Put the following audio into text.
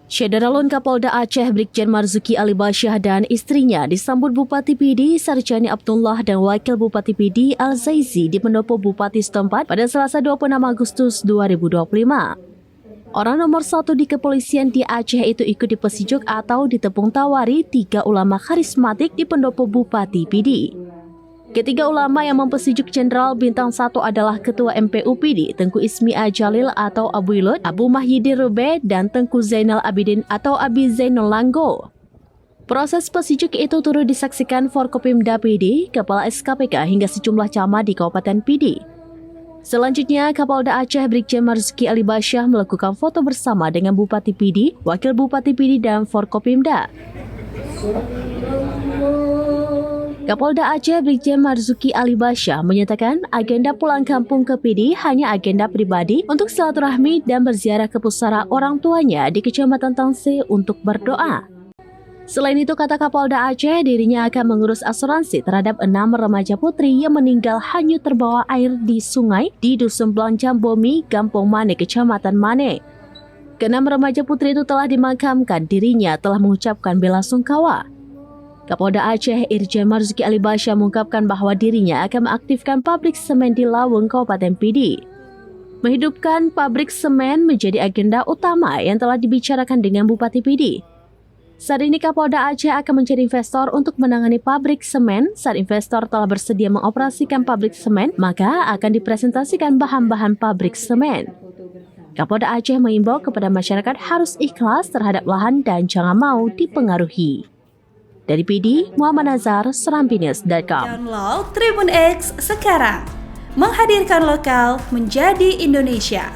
Syederalun Kapolda Aceh Brigjen Marzuki Ali Basyah dan istrinya disambut Bupati PD Sarjani Abdullah dan Wakil Bupati PD Al-Zaizi di pendopo Bupati setempat pada Selasa 26 Agustus 2025. Orang nomor 1 di kepolisian di Aceh itu ikut dipesijuk atau ditepung tawari 3 ulama karismatik di pendopo Bupati PD. Ketiga ulama yang mempesijuk Jenderal Bintang 1 adalah Ketua MPU PD Tengku Ismi Ajalil atau Abu Ilut, Abu Mahyidin Rube, dan Tengku Zainal Abidin atau Abi Zainul Langgo. Proses pesijuk itu turut disaksikan Forkopimda PD, Kepala SKPK hingga sejumlah camat di Kabupaten PD. Selanjutnya, Kapolda Aceh Brigjen Marzuki Ali Basyah melakukan foto bersama dengan Bupati PD, Wakil Bupati PD, dan Forkopimda. Kapolda Aceh Brigjen Marzuki Ali Basyah menyatakan agenda pulang kampung ke PD hanya agenda pribadi untuk silaturahmi dan berziarah ke pusara orang tuanya di Kecamatan Tangse untuk berdoa. Selain itu, kata Kapolda Aceh, dirinya akan mengurus asuransi terhadap 6 remaja putri yang meninggal hanyut terbawa air di sungai di Dusun Belanjang Bomi, Kampung Mane, Kecamatan Mane. Ke-6 remaja putri itu telah dimakamkan, dirinya telah mengucapkan bela sungkawa. Kapolda Aceh Irjen Marzuki Ali Basyah mengungkapkan bahwa dirinya akan mengaktifkan pabrik semen di Laweng, Kabupaten PD. Menghidupkan pabrik semen menjadi agenda utama yang telah dibicarakan dengan Bupati PD. Saat ini Kapolda Aceh akan mencari investor untuk menangani pabrik semen. Saat investor telah bersedia mengoperasikan pabrik semen, maka akan dipresentasikan bahan-bahan pabrik semen. Kapolda Aceh mengimbau kepada masyarakat harus ikhlas terhadap lahan dan jangan mau dipengaruhi. Dari PD, Muhammad Nazar, serampinews.com. Download Tribun X sekarang, menghadirkan lokal menjadi Indonesia.